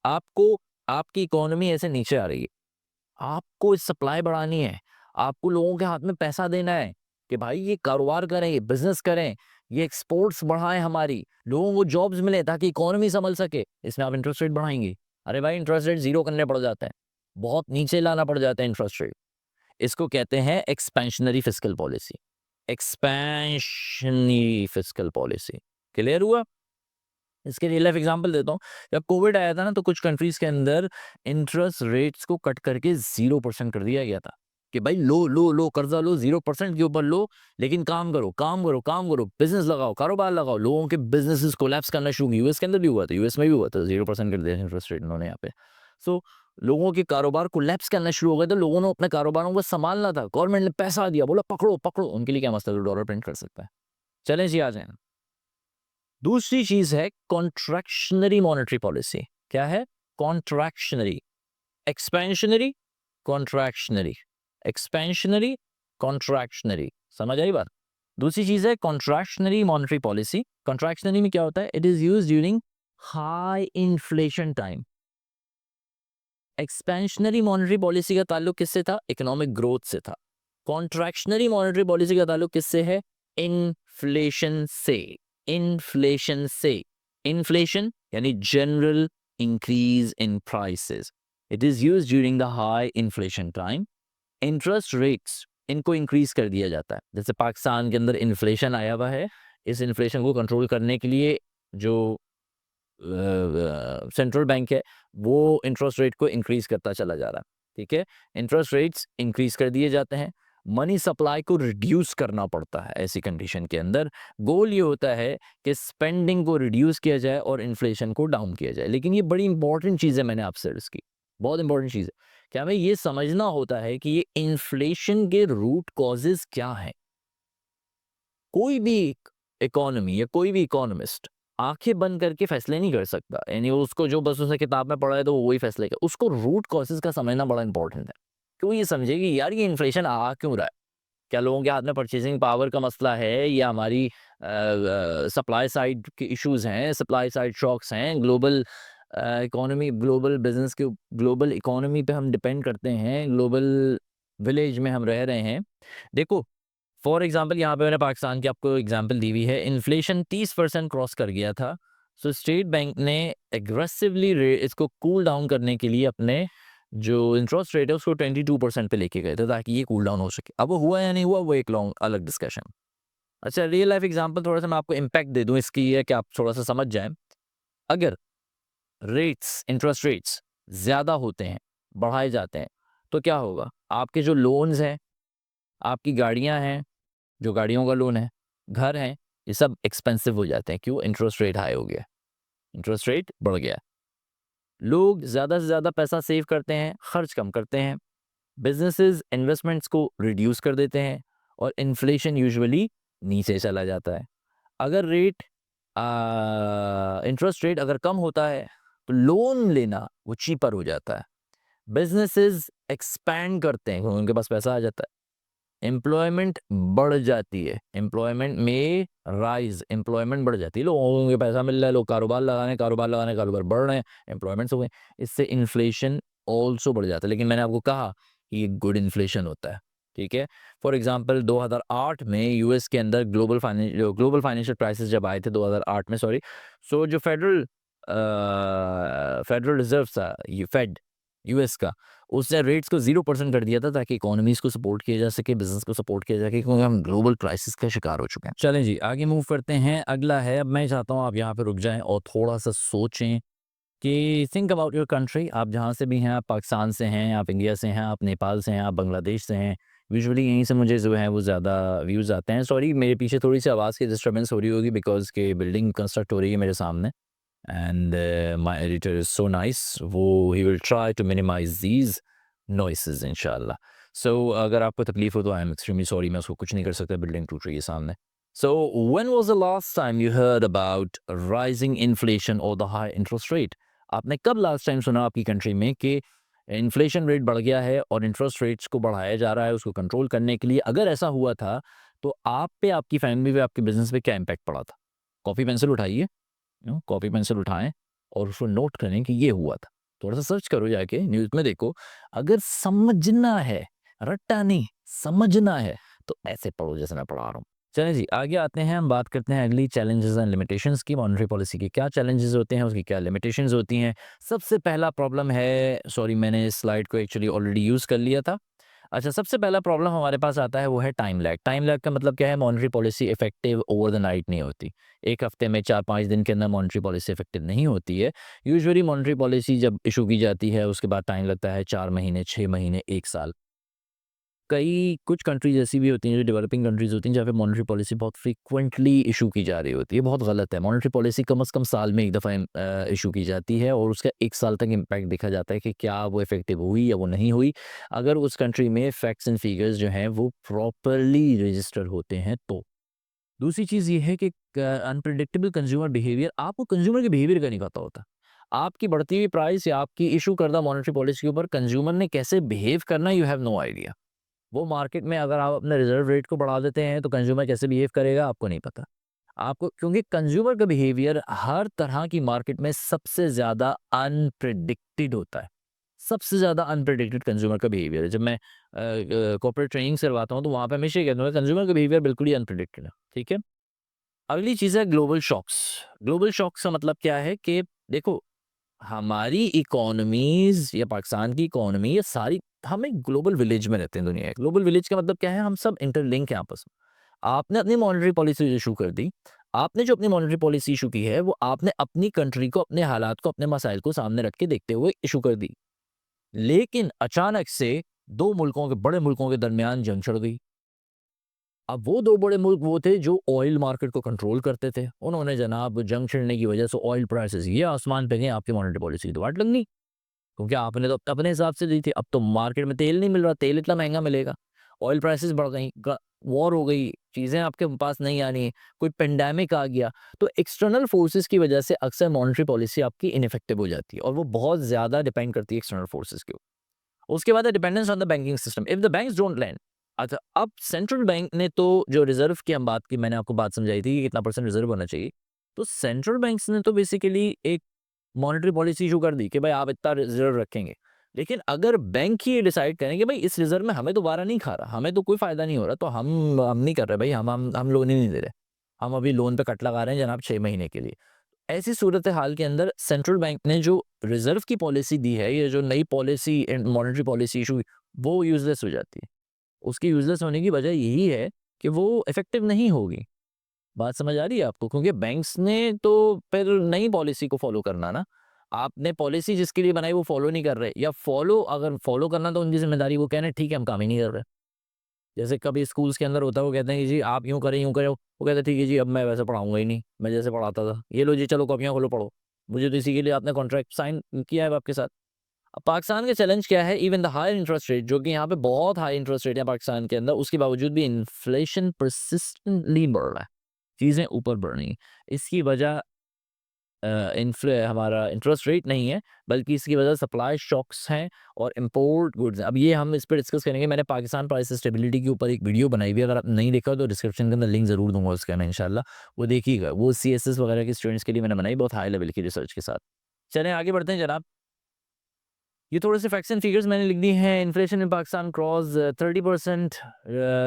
आपको, आपकी इकोनॉमी ऐसे नीचे आ रही है, आपको सप्लाई बढ़ानी है, आपको लोगों के हाथ में पैसा देना है कि भाई ये कारोबार करें, ये बिजनेस करें, ये एक्सपोर्ट्स बढ़ाएं, हमारी लोगों को जॉब्स मिले ताकि इकोनॉमी संभल सके। इसमें आप इंटरेस्ट रेट बढ़ाएंगे, अरे भाई इंटरेस्ट रेट जीरो करने पड़ जाते हैं, बहुत नीचे लाना पड़ जाता है इंटरेस्ट रेट। इसको कहते हैं expansionary fiscal policy, expansionary fiscal policy. Clear हुआ? इसके रियल लाइफ एग्जांपल देता हूँ। जब कोविड आया था ना तो कुछ कंट्रीज के अंदर इंटरेस्ट रेट्स को कट करके 0% कर दिया गया था। कि भाई लो कर्जा लो 0% के ऊपर लो, लेकिन काम करो, बिजनेस लगाओ, कारोबार लगाओ। लोगों के बिजनेसेस कोलैप्स करना शुरू हुए। यूएस के अंदर भी हुआ था, यूएस में भी हुआ था, 0% कर दिया इंटरेस्ट रेट उन्होंने यहाँ पे। सो लोगों के कारोबार कोलैप्स करना शुरू हो गए, तो लोगों ने अपने कारोबारों को संभालना था। गवर्नमेंट ने पैसा दिया, बोला पकड़ो, उनके लिए क्या मसला, डॉलर प्रिंट कर सकता है। चलें जी, आ जाए। दूसरी चीज है कॉन्ट्रैक्शनरी मॉनेटरी पॉलिसी। क्या है? Contractionary, expansionary, contractionary, expansionary, contractionary. समझ आई बात? दूसरी चीज है कॉन्ट्रैक्शनरी मॉनेटरी पॉलिसी। कॉन्ट्रैक्शनरी में क्या होता है? It is used during high inflation time. Expansionary monetary policy का ताल्लुक किससे था? इकोनॉमिक ग्रोथ से था। कॉन्ट्रैक्शनरी मॉनेटरी पॉलिसी का ताल्लुक किससे है? इन्फ्लेशन से। इन्फ्लेशन से, इन्फ्लेशन यानी general increase in prices. It is used during the high inflation time. Interest rates, इनको इंक्रीज कर दिया जाता है। जैसे पाकिस्तान के अंदर इन्फ्लेशन आया हुआ है, इस इन्फ्लेशन को कंट्रोल करने के लिए जो सेंट्रल बैंक है वो इंटरेस्ट रेट को इंक्रीज करता चला जा रहा है। ठीक है, इंटरेस्ट रेट्स इंक्रीज कर दिए जाते हैं। मनी सप्लाई को रिड्यूस करना पड़ता है ऐसी कंडीशन के अंदर। गोल ये होता है कि स्पेंडिंग को रिड्यूस किया जाए और इन्फ्लेशन को डाउन किया जाए। लेकिन ये बड़ी इंपॉर्टेंट चीज़ है, मैंने आपसे अर्ज की, बहुत इंपॉर्टेंट चीज़ है कि हमें ये समझना होता है कि ये इन्फ्लेशन के रूट कॉजेज क्या हैं। कोई भी इकोनॉमी या कोई भी इकोनॉमिस्ट आंखें बंद करके फैसले नहीं कर सकता, यानी उसको जो बस उसने किताब में पढ़ा है तो वो वही फैसले कर। उसको रूट कॉजेज का समझना बड़ा इंपॉर्टेंट है। क्यों? ये समझे कि यार ये इन्फ्लेशन आ क्यों रहा है। क्या लोगों के हाथ में परचेसिंग पावर का मसला है, या हमारी सप्लाई साइड के इश्यूज हैं, सप्लाई साइड शॉक्स हैं, ग्लोबल इकोनॉमी, ग्लोबल बिजनेस के, ग्लोबल इकोनॉमी पे हम डिपेंड करते हैं, ग्लोबल विलेज में हम रह रहे हैं। देखो, फॉर एग्जांपल यहाँ पे मैंने पाकिस्तान की आपको एग्जांपल दी हुई है। इन्फ्लेशन 30% क्रॉस कर गया था। सो स्टेट बैंक ने एग्रेसिवली इसको कूल डाउन करने के लिए अपने जो इंटरेस्ट रेट है उसको 22% पे लेके गए थे, ताकि ये कूल डाउन हो सके। अब वो हुआ या नहीं हुआ, वो एक लॉन्ग अलग डिस्कशन। अच्छा, रियल लाइफ एग्जांपल थोड़ा सा मैं आपको इम्पैक्ट दे दूं इसकी, है कि आप थोड़ा सा समझ जाएं। अगर रेट्स, इंटरेस्ट रेट्स ज़्यादा होते हैं, बढ़ाए जाते हैं, तो क्या होगा? आपके जो लोन्स हैं, आपकी गाड़ियाँ हैं, जो गाड़ियों का लोन है, घर हैं, ये सब एक्सपेंसिव हो जाते हैं। क्यों? इंटरेस्ट रेट हाई हो गया, इंटरेस्ट रेट बढ़ गया। लोग ज़्यादा से ज़्यादा पैसा सेव करते हैं, खर्च कम करते हैं। बिजनेसेस इन्वेस्टमेंट्स को रिड्यूस कर देते हैं और इन्फ्लेशन यूजुअली नीचे चला जाता है। अगर रेट इंटरेस्ट रेट अगर कम होता है तो लोन लेना वो चीपर हो जाता है। बिजनेसेस एक्सपैंड करते हैं क्योंकि उनके पास पैसा आ जाता है। एम्प्लॉयमेंट बढ़ जाती है, एम्प्लॉयमेंट में राइज, एम्प्लॉयमेंट बढ़ जाती है, लोगों को पैसा मिल रहा है, लोग कारोबार बढ़ रहे हैं, एम्प्लॉयमेंट्स हो गए, इससे इन्फ्लेशन ऑल्सो बढ़ जाता है। लेकिन मैंने आपको कहा कि ये गुड इन्फ्लेशन होता है। ठीक है, फॉर एग्जांपल 2008 में यूएस के अंदर ग्लोबल फाइनेंशियल क्राइसिस जब आए थे 2008 में, सॉरी, सो जो फेडरल रिजर्व था, ये फेड यूएस का, उसने रेट्स को 0% कर दिया था ताकि इकोनॉमीज को सपोर्ट किया जा सके, बिजनेस को सपोर्ट किया जा सके, क्योंकि हम ग्लोबल क्राइसिस का शिकार हो चुके हैं। चलें जी, आगे मूव करते हैं। अगला है, अब मैं चाहता हूँ आप यहाँ पे रुक जाएं और थोड़ा सा सोचें कि थिंक अबाउट योर कंट्री। आप जहाँ से भी हैं, आप पाकिस्तान से हैं, आप इंडिया से हैं, आप नेपाल से हैं, आप बांग्लादेश से हैं। यूजुअली यहीं से मुझे जो है वो ज़्यादा व्यूज़ आते हैं। सॉरी, मेरे पीछे थोड़ी सी आवाज़ की डिस्टर्बेंस हो रही होगी बिकॉज के बिल्डिंग कंस्ट्रक्ट हो रही है मेरे सामने। And my editor is so nice, वो he will try to minimize these noises इंशाल्लाह। सो अगर आपको तकलीफ हो तो आई एम एक्सट्रीमली सॉरी, मैं उसको कुछ नहीं कर सकता, बिल्डिंग टूट रही है सामने। So, when was the last time you heard about rising inflation or the high interest rate? आपने कब लास्ट टाइम सुना आपकी कंट्री में कि इन्फ्लेशन रेट बढ़ गया है और इंटरेस्ट रेट्स को बढ़ाया जा रहा है उसको कंट्रोल करने के लिए? अगर ऐसा हुआ था तो आप पे, आपकी फैमिली पे, आपके बिजनेस पे क्या इम्पैक्ट पड़ा था? कॉपी पेंसिल उठाइए, कॉपी पेंसिल उठाएं और उसको नोट करें कि ये हुआ था। थोड़ा सा सर्च करो, जाके न्यूज़ में देखो। अगर समझना है, रट्टा नहीं, समझना है, तो ऐसे पढ़ो जैसे मैं पढ़ा रहा हूँ। चलें जी, आगे आते हैं, हम बात करते हैं अगली चैलेंजेस एंड लिमिटेशंस की। मॉनेटरी पॉलिसी के क्या चैलेंजेस होते हैं, उसकी क्या लिमिटेशंस होती हैं। सबसे पहला प्रॉब्लम है, सॉरी मैंने इस स्लाइड को एक्चुअली ऑलरेडी यूज़ कर लिया था। अच्छा, सबसे पहला प्रॉब्लम हमारे पास आता है वो है टाइम लैग। टाइम लैग का मतलब क्या है? Monetary policy effective over the night नहीं होती। एक हफ्ते में, 4-5 दिन के अंदर मॉनेटरी पॉलिसी इफेक्टिव नहीं होती है। यूजुअली मॉनेटरी पॉलिसी जब इशू की जाती है उसके बाद टाइम लगता है 4 महीने, 6 महीने, 1 साल। कुछ कंट्रीज़ ऐसी भी होती हैं, जो डेवलपिंग कंट्रीज़ होती हैं, जहाँ पे मॉनेटरी पॉलिसी बहुत फ्रीक्वेंटली इश्यू की जा रही होती है। बहुत गलत है। मॉनेटरी पॉलिसी कम से कम साल में 1 दफ़ा इश्यू की जाती है और उसका 1 साल तक इम्पैक्ट देखा जाता है कि क्या वो इफ़ेक्टिव हुई या वो नहीं हुई। अगर उस कंट्री में फैक्ट्स एंड फिगर्स जो हैं वो प्रॉपरली रजिस्टर होते हैं तो। दूसरी चीज़ ये है कि अनप्रेडिक्टेबल कंज्यूमर बिहेवियर, आपको कंज्यूमर के बिहेवियर का नहीं पता होता। आपकी बढ़ती हुई प्राइस या आपकी इश्यू करदा मॉनेटरी पॉलिसी के ऊपर कंज्यूमर ने कैसे बिहेव करना, यू हैव नो आइडिया। वो मार्केट में अगर आप अपने रिज़र्व रेट को बढ़ा देते हैं, तो कंज़्यूमर कैसे बिहेव करेगा आपको नहीं पता। आपको क्योंकि कंज़्यूमर का बिहेवियर हर तरह की मार्केट में सबसे ज़्यादा अनप्रेडिक्टेड होता है। सबसे ज़्यादा अनप्रेडिक्टेड कंज़्यूमर का बिहेवियर है। जब मैं कॉर्पोरेट ट्रेनिंग करवाता हूँ, तो वहाँ पे हमेशा ये कहता हूँ कंज़्यूमर का बिहेवियर बिल्कुल ही अनप्रेडिक्टेड है, ठीक है? अगली चीज़ है ग्लोबल शॉक्स। ग्लोबल शॉक्स का मतलब क्या है कि देखो, हमारी इकोनॉमीज़ या पाकिस्तान की इकोनॉमी, ये सारी, हम एक ग्लोबल विलेज में रहते हैं दुनिया के। ग्लोबल विलेज का मतलब क्या है? हम सब इंटरलिंक हैं आपस में। आपने अपनी मॉनेटरी पॉलिसी इश्यू कर दी। आपने जो अपनी मॉनेटरी पॉलिसी इश्यू की है, वो आपने अपनी कंट्री को, अपने हालात को, अपने मसाइल को सामने रख के देखते हुए इश्यू कर दी। लेकिन अचानक से 2 मुल्कों के, बड़े मुल्कों के दरमियान जंग छिड़ गई। अब वो 2 बड़े मुल्क वो थे जो ऑयल मार्केट को कंट्रोल करते थे। उन्होंने जनाब जंग छिड़ने की वजह से ऑयल प्राइसेज़ ये आसमान पे गए, आपकी मॉनेटरी पॉलिसी की तो वाट लगनी। क्योंकि आपने तो अपने हिसाब से दी थी। अब तो मार्केट में तेल नहीं मिल रहा, तेल इतना महँगा मिलेगा। ऑयल प्राइसेज़ बढ़ गई, ग वॉर हो गई, चीज़ें आपके पास नहीं आनी, कोई पैंडेमिक आ गया। तो एक्सटर्नल फोर्सेस की वजह से अक्सर मॉनेटरी पॉलिसी आपकी इनइफेक्टिव हो जाती है और वो बहुत ज़्यादा डिपेंड करती है एक्सटर्नल फोर्सेस के ऊपर। उसके बाद है dependence on the banking system. If the banks don't lend, अच्छा, अब सेंट्रल बैंक ने तो जो रिज़र्व की हम बात की, मैंने आपको बात समझाई थी कि कितना परसेंट रिज़र्व होना चाहिए। तो सेंट्रल बैंक्स ने तो बेसिकली एक मॉनेटरी पॉलिसी इश्यू कर दी कि भाई आप इतना रिजर्व रखेंगे। लेकिन अगर बैंक ही ये डिसाइड करें कि भाई इस रिजर्व में हमें तो वारा नहीं खा रहा, हमें तो कोई फ़ायदा नहीं हो रहा, तो हम नहीं कर रहे भाई, हम लोन ही नहीं दे रहे। हम अभी लोन पे कट लगा रहे हैं जनाब 6 महीने के लिए। ऐसी सूरत हाल के अंदर सेंट्रल बैंक ने जो रिजर्व की पॉलिसी दी है, ये जो नई policy and monetary policy issue, वो यूज़लेस हो जाती है। उसकी यूज़लेस होने की वजह यही है कि वो इफ़ेक्टिव नहीं होगी। बात समझ आ रही है आपको? क्योंकि बैंक्स ने तो फिर नई पॉलिसी को फ़ॉलो करना ना। आपने पॉलिसी जिसके लिए बनाई वो फ़ॉलो नहीं कर रहे, या फ़ॉलो अगर फ़ॉलो करना तो उनकी ज़िम्मेदारी, वो कह रहे हैं ठीक है हम काम ही नहीं कर रहे। जैसे कभी स्कूल्स के अंदर होता है, वो कहते हैं कि जी आप यूँ करें, वो कहते हैं ठीक है जी अब मैं वैसे पढ़ाऊँगा ही नहीं, मैं जैसे पढ़ाता था। ये लो जी चलो कॉपियाँ खोलो पढ़ो। मुझे तो इसी के लिए आपने कॉन्ट्रैक्ट साइन किया है आपके साथ। अब पाकिस्तान का चैलेंज क्या है? Even the higher interest rate, जो कि यहाँ पे बहुत हाई इंटरेस्ट रेट है पाकिस्तान के अंदर, उसके बावजूद भी इन्फ्लेशन परसिस्टेंटली बढ़ रहा है। चीज़ें ऊपर बढ़ रही हैं। इसकी वजह इन्फ्ले हमारा इंटरेस्ट रेट नहीं है, बल्कि इसकी वजह सप्लाई शॉक्स हैं और इम्पोर्ट गुड्स हैं। अब ये हम इस पे डिस्कस करेंगे। मैंने पाकिस्तान प्राइस स्टेबिलिटी के ऊपर एक वीडियो बनाई हुई है, अगर आप नहीं देखा तो डिस्क्रिप्शन के अंदर लिंक ज़रूर दूँगा उसका ना इंशाल्लाह, वो देखिएगा। वो सीएसएस वगैरह के स्टूडेंट्स के लिए मैंने बनाई, बहुत हाई लेवल की रिसर्च के साथ। चलें आगे बढ़ते हैं जनाब। ये थोड़े से फैक्ट्स एंड फिगर्स मैंने लिख दिए हैं। इन्फ्लेशन इन पाकिस्तान क्रॉस 30%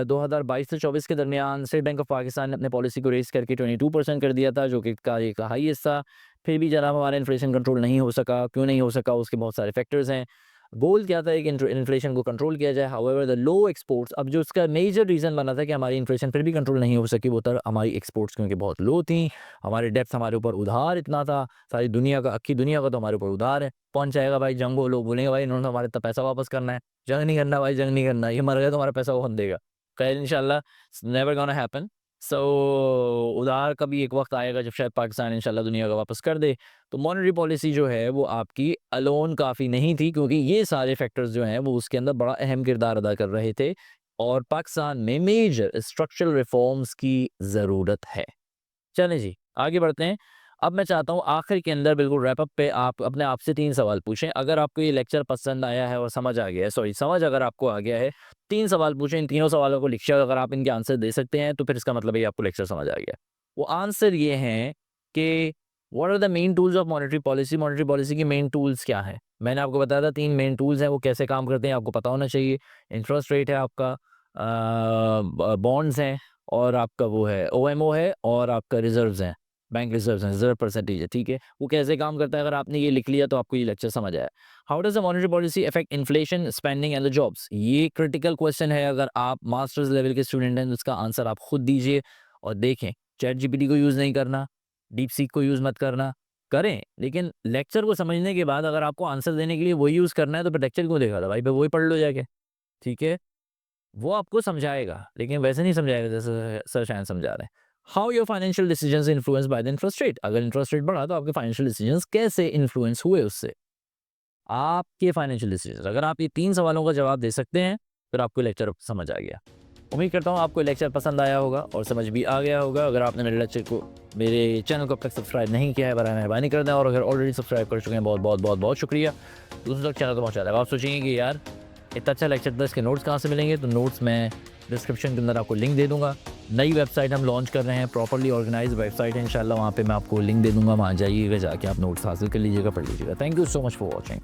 2022 से 24 के दरमियान। स्टेट बैंक ऑफ पाकिस्तान ने अपने पॉलिसी को रेज़ करके 22% कर दिया था, जो कि का एक हाईएस्ट था। फिर भी जनाब हमारा इन्फ्लेशन कंट्रोल नहीं हो सका। क्यों नहीं हो सका? उसके बहुत सारे फैक्टर्स हैं। गोल क्या था कि इन्फ्लेशन को कंट्रोल किया जाए। हाउएवर द लो एक्सपोर्ट्स, अब जो इसका मेजर रीज़न बना था कि हमारी इन्फ्लेशन फिर भी कंट्रोल नहीं हो सकी, वो था हमारी एक्सपोर्ट्स क्योंकि बहुत लो थी। हमारे डेब्ट्स, हमारे ऊपर उधार इतना था, सारी दुनिया का, अक्की दुनिया का तो हमारे ऊपर उधार है। कौन चाहेगा भाई जंग हो, लोग बोलेंगे भाई इन्होंने हमारे इतना पैसा वापस करना है। जंग नहीं करना भाई, जंग नहीं करना, ये मर गए तो हमारा पैसा कौन देगा? खैर इंशाल्लाह नेवर गोना हैपन। सो उधार का भी एक वक्त आएगा जब शायद पाकिस्तान इंशाल्लाह दुनिया का वापस कर दे। तो मॉनेटरी पॉलिसी जो है वो आपकी अलोन काफ़ी नहीं थी, क्योंकि ये सारे फैक्टर्स जो हैं वो उसके अंदर बड़ा अहम किरदार अदा कर रहे थे और पाकिस्तान में मेजर स्ट्रक्चरल रिफॉर्म्स की ज़रूरत है। चलें जी, आगे बढ़ते हैं। अब मैं चाहता हूँ आखिर के अंदर बिल्कुल रैप अप पे आप अपने आप से 3 सवाल पूछें। अगर आपको ये लेक्चर पसंद आया है और समझ आ गया है, सॉरी समझ अगर आपको आ गया है, 3 सवाल पूछें। इन तीनों सवालों को लिखिए। अगर आप इनके आंसर दे सकते हैं, तो फिर इसका मतलब है कि आपको लेक्चर समझ आ गया है। वो आंसर ये हैं कि what are the main tools of monetary policy? Monetary policy के मेन टूल्स क्या हैं? मैंने आपको बताया था 3 मेन टूल्स हैं, वो कैसे काम करते हैं आपको पता होना चाहिए। इंटरेस्ट रेट है आपका, बॉन्ड्स हैं, और आपका वो है ओएमओ है, और आपका रिजर्व्स हैं, बैंक रिजर्व्स हैं, रिजर्व परसेंटेज है, ठीक है? वो कैसे काम करता है, अगर आपने ये लिख लिया तो आपको ये लेक्चर समझ आया। How does the monetary policy affect inflation, spending and the jobs? ये क्रिटिकल क्वेश्चन है। अगर आप मास्टर्स लेवल के स्टूडेंट हैं तो इसका आंसर आप खुद दीजिए और देखें। चैट जीपीटी को यूज़ नहीं करना, डीप सीक को यूज़ मत करना, करें, लेकिन लेक्चर को समझने के बाद अगर आपको आंसर देने के लिए वही यूज़ करना है, तो फिर लेक्चर क्यों देखा था भाई? फिर वही पढ़ लो जाके, ठीक है? वो आपको समझाएगा, लेकिन वैसे नहीं समझाएगा जैसे सर शायद समझा रहे हैं। How your financial decisions influence by the interest rate. अगर इंटरेस्ट रेट बढ़ा तो आपके फाइनेंशियल डिसीजंस कैसे इन्फ्लुएंस हुए उससे? आपके फाइनेंशियल डिसीजंस। अगर आप ये 3 सवालों का जवाब दे सकते हैं, फिर आपको लेक्चर समझ आ गया। उम्मीद करता हूँ आपको लेक्चर पसंद आया होगा और समझ भी आ गया होगा। अगर आपने मेरे चैनल को अब तक सब्सक्राइब नहीं किया है, बराए मेहरबानी कर दें, और अगर ऑलरेडी सब्सक्राइब कर चुके हैं, बहुत शुक्रिया। दूसरों तक चैनल को पहुँचा देगा। आप सोचेंगे कि यार इतना अच्छा लेक्चर था, इसके नोट्स कहाँ से मिलेंगे? तो नोट्स मैं डिस्क्रिप्शन के अंदर आपको लिंक दे दूँगा। नई वेबसाइट हम लॉन्च कर रहे हैं, प्रॉपर्ली ऑर्गेनाइज्ड वेबसाइट है इंशाल्लाह, वहाँ पे मैं आपको लिंक दे दूँगा, वहाँ जाइएगा, जाके आप नोट्स हासिल कर लीजिएगा, पढ़ लीजिएगा। Thank you so much for watching.